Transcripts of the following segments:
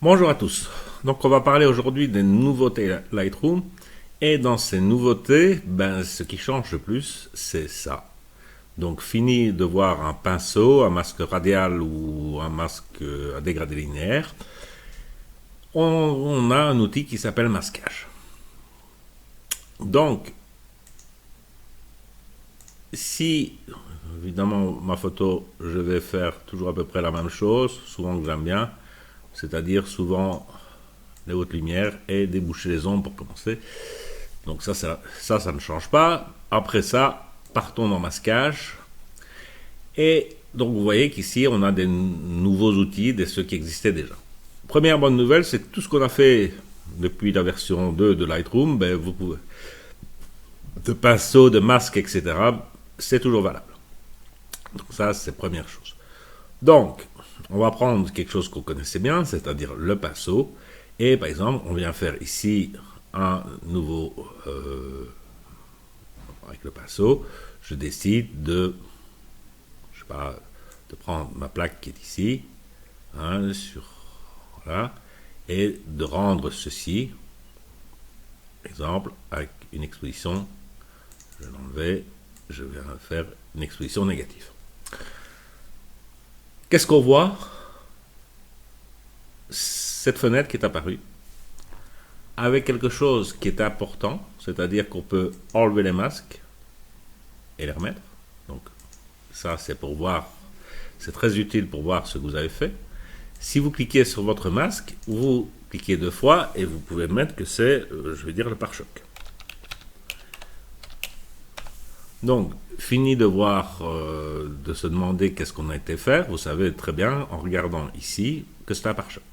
Bonjour à tous. Donc on va parler aujourd'hui des nouveautés Lightroom. Et dans ces nouveautés, ce qui change le plus, c'est ça. Donc fini de voir un pinceau, un masque radial ou un masque à dégradé linéaire. On a un outil qui s'appelle masquage. Donc si évidemment ma photo, je vais faire toujours à peu près la même chose, souvent que j'aime bien, c'est-à-dire souvent les hautes lumières et déboucher les ombres pour commencer. Donc ça ne change pas. Après ça, partons dans masquage. Et donc vous voyez qu'ici, on a des nouveaux outils, de ceux qui existaient déjà. Première bonne nouvelle, c'est que tout ce qu'on a fait depuis la version 2 de Lightroom, vous pouvez, de pinceau, de masque, etc., c'est toujours valable. Donc ça, c'est première chose. Donc, on va prendre quelque chose qu'on connaissait bien, c'est-à-dire le pinceau. Et par exemple, on vient faire ici un nouveau avec le pinceau. Je décide de, je sais pas, de prendre ma plaque qui est ici, hein, voilà, et de rendre ceci, exemple, avec une exposition. Je vais l'enlever, je vais faire une exposition négative. Qu'est-ce qu'on voit? Cette fenêtre qui est apparue avec quelque chose qui est important, c'est-à-dire qu'on peut enlever les masques et les remettre. Donc ça, c'est pour voir, c'est très utile pour voir ce que vous avez fait. Si vous cliquez sur votre masque, vous cliquez deux fois et vous pouvez mettre que c'est, je vais dire, le pare-choc. Donc, fini de voir, de se demander qu'est-ce qu'on a été faire, vous savez très bien, en regardant ici, que c'est un pare-choc.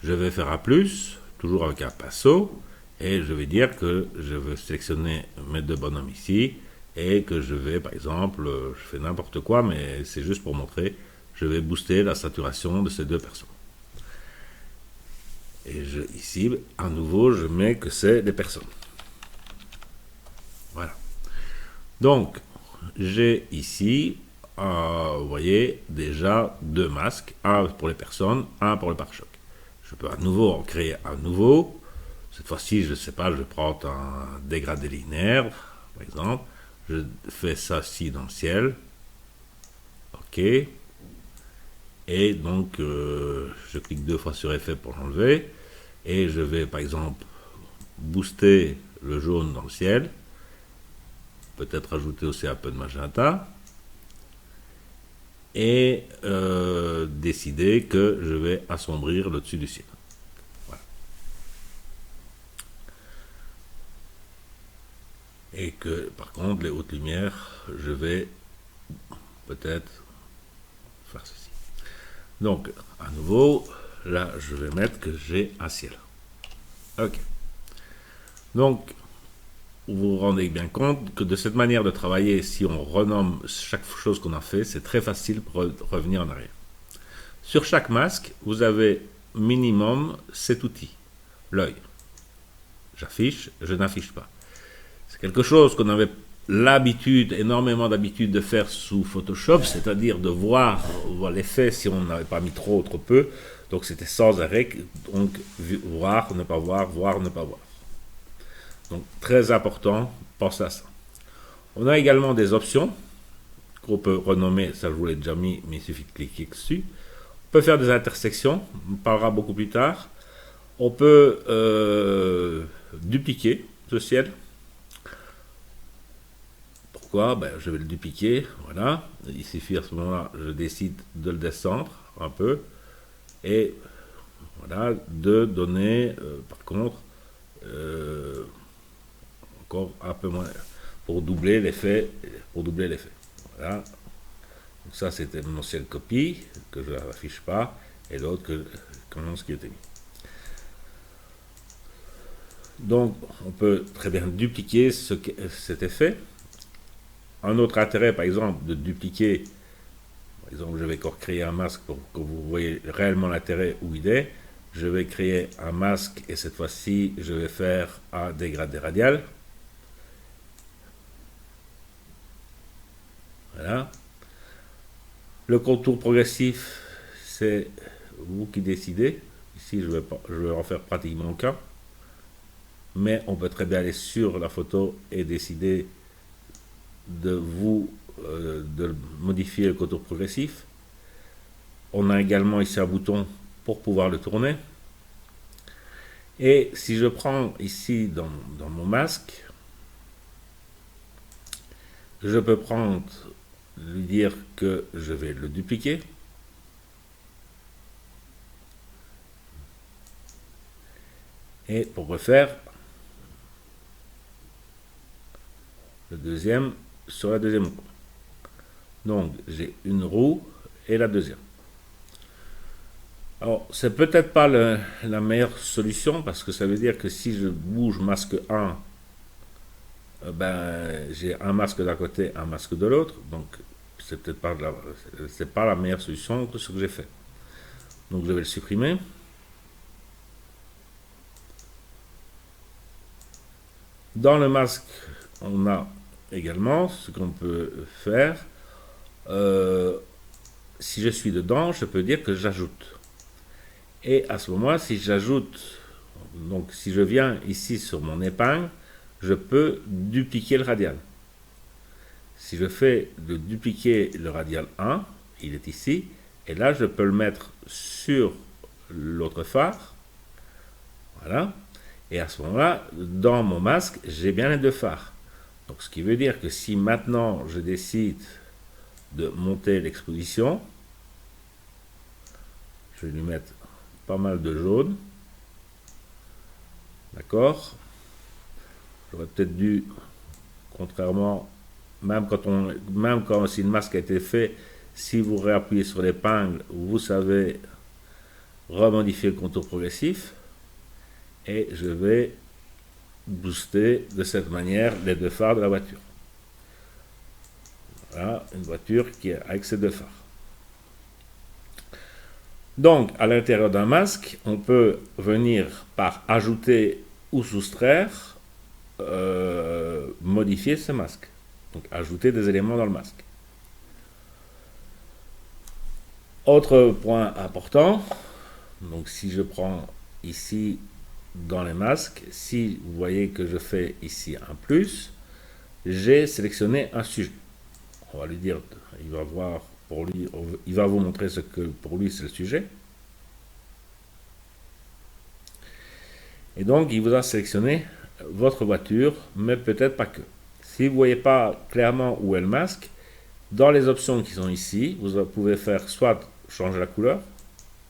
Je vais faire un plus, toujours avec un pinceau, et je vais dire que je veux sélectionner mes deux bonhommes ici, et que je vais, par exemple, je fais n'importe quoi, mais c'est juste pour montrer, je vais booster la saturation de ces deux personnes. Et ici, à nouveau, je mets que c'est des personnes. Voilà. Donc, j'ai ici, vous voyez, déjà deux masques, un pour les personnes, un pour le pare-choc. Je peux à nouveau en créer un nouveau. Cette fois-ci, je ne sais pas, je vais prendre un dégradé linéaire, par exemple. Je fais ça ici dans le ciel. OK. Et donc, je clique deux fois sur effet pour l'enlever. Et je vais, par exemple, booster le jaune dans le ciel. Peut-être ajouter aussi un peu de magenta. Et décider que je vais assombrir le dessus du ciel. Voilà. Et que, par contre, les hautes lumières, je vais peut-être faire ceci. Donc, à nouveau, là, je vais mettre que j'ai un ciel. OK. Donc, vous vous rendez bien compte que de cette manière de travailler, si on renomme chaque chose qu'on a fait, c'est très facile pour revenir en arrière. Sur chaque masque, vous avez minimum cet outil, l'œil. J'affiche, je n'affiche pas. C'est quelque chose qu'on avait l'habitude, énormément d'habitude de faire sous Photoshop, c'est-à-dire de voir l'effet si on n'avait pas mis trop ou trop peu. Donc c'était sans arrêt, donc voir, ne pas voir, ne pas voir. Donc très important, pensez à ça. On a également des options qu'on peut renommer, ça je vous l'ai déjà mis, mais il suffit de cliquer dessus. On peut faire des intersections, on parlera beaucoup plus tard. On peut dupliquer ce ciel. Pourquoi? Je vais le dupliquer, voilà. Il suffit à ce moment-là, je décide de le descendre un peu. Et voilà, de donner, par contre, encore un peu moins, pour doubler l'effet. Voilà. Donc ça, c'était mon ancienne copie, que je n'affiche pas, et l'autre, ce qui était mis. Donc, on peut très bien dupliquer cet effet. Un autre intérêt, par exemple, de dupliquer, par exemple, je vais encore créer un masque pour que vous voyez réellement l'intérêt où il est. Je vais créer un masque et cette fois-ci, je vais faire un dégradé radial. Voilà. Le contour progressif, c'est vous qui décidez. Ici, je vais en faire pratiquement aucun. Mais on peut très bien aller sur la photo et décider de modifier le contour progressif. On a également ici un bouton pour pouvoir le tourner. Et si je prends ici dans mon masque, je peux lui dire que je vais le dupliquer. Et pour refaire le deuxième sur la deuxième roue. Donc j'ai une roue et la deuxième. Alors c'est peut-être pas la meilleure solution parce que ça veut dire que si je bouge masque 1, j'ai un masque d'un côté, un masque de l'autre. Donc c'est peut-être pas la meilleure solution que ce que j'ai fait. Donc je vais le supprimer. Dans le masque, on a également ce qu'on peut faire. Si je suis dedans, je peux dire que j'ajoute. Et à ce moment-là, si j'ajoute, donc si je viens ici sur mon épingle, je peux dupliquer le radial. Si je fais de dupliquer le radial 1, il est ici, et là je peux le mettre sur l'autre phare. Voilà. Et à ce moment-là, dans mon masque, j'ai bien les deux phares. Donc ce qui veut dire que si maintenant je décide de monter l'exposition, je vais lui mettre pas mal de jaune. D'accord. J'aurais peut-être dû, contrairement, même quand si le masque a été fait, si vous réappuyez sur l'épingle, vous savez remodifier le contour progressif. Et je vais booster de cette manière les deux phares de la voiture. Voilà, une voiture qui est avec ces deux phares. Donc, à l'intérieur d'un masque, on peut venir par ajouter ou soustraire, modifier ce masque. Donc, ajouter des éléments dans le masque. Autre point important, donc si je prends ici dans les masques, si vous voyez que je fais ici un plus, j'ai sélectionné un sujet. On va lui dire, il va voir pour lui, il va vous montrer ce que pour lui c'est le sujet. Et donc il vous a sélectionné votre voiture, mais peut-être pas que. Si vous ne voyez pas clairement où est le masque, dans les options qui sont ici, vous pouvez faire soit changer la couleur,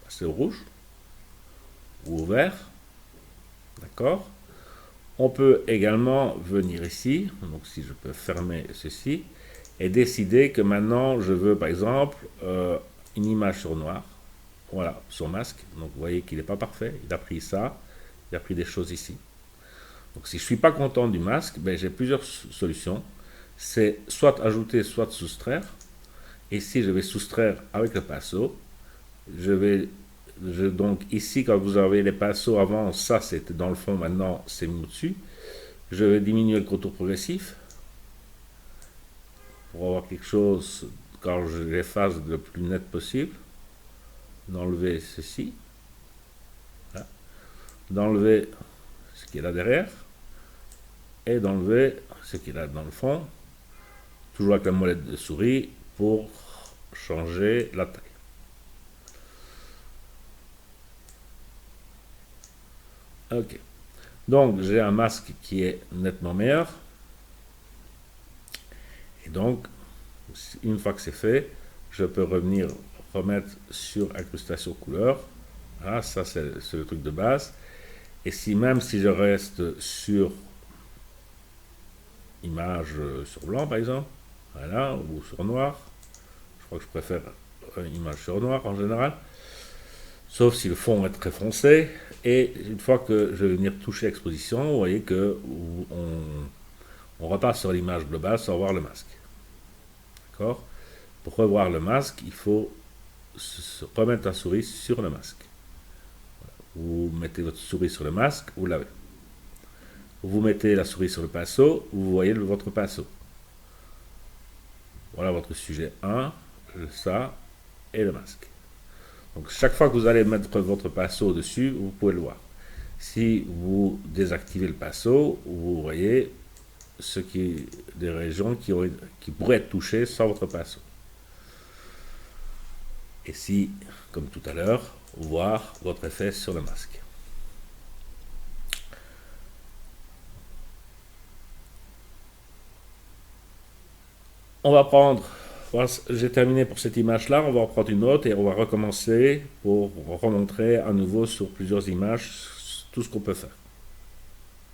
passer au rouge, ou au vert. D'accord. On peut également venir ici, donc si je peux fermer ceci, et décider que maintenant je veux par exemple une image sur noir, voilà, sur masque. Donc vous voyez qu'il n'est pas parfait, il a pris ça, il a pris des choses ici. Donc si je ne suis pas content du masque, j'ai plusieurs solutions. C'est soit ajouter, soit soustraire. Ici je vais soustraire avec le pinceau. Donc ici, quand vous avez les pinceaux avant, ça c'était dans le fond, maintenant c'est mis au-dessus. Je vais diminuer le contour progressif pour avoir quelque chose, quand je l'efface le plus net possible, d'enlever ceci, voilà. D'enlever ce qui est là derrière, et d'enlever ce qui est là dans le fond, toujours avec la molette de souris pour changer la taille. Ok, donc j'ai un masque qui est nettement meilleur. Et donc, une fois que c'est fait, je peux remettre sur incrustation couleur. Voilà, ça c'est le truc de base. Et même si je reste sur image sur blanc par exemple, voilà, ou sur noir, je crois que je préfère une image sur noir en général, sauf si le fond est très foncé. Et une fois que je vais venir toucher l'exposition, vous voyez que on repart sur l'image globale sans voir le masque. D'accord. Pour revoir le masque, il faut remettre la souris sur le masque. Vous mettez votre souris sur le masque, vous l'avez. Vous mettez la souris sur le pinceau, vous voyez votre pinceau. Voilà votre sujet 1, ça et le masque. Donc chaque fois que vous allez mettre votre pinceau dessus, vous pouvez le voir. Si vous désactivez le pinceau, vous voyez des régions qui pourraient être touchées sans votre pinceau. Et si, comme tout à l'heure, voir votre effet sur le masque. On va prendre, j'ai terminé pour cette image-là, on va en prendre une autre et on va recommencer pour remontrer à nouveau sur plusieurs images tout ce qu'on peut faire.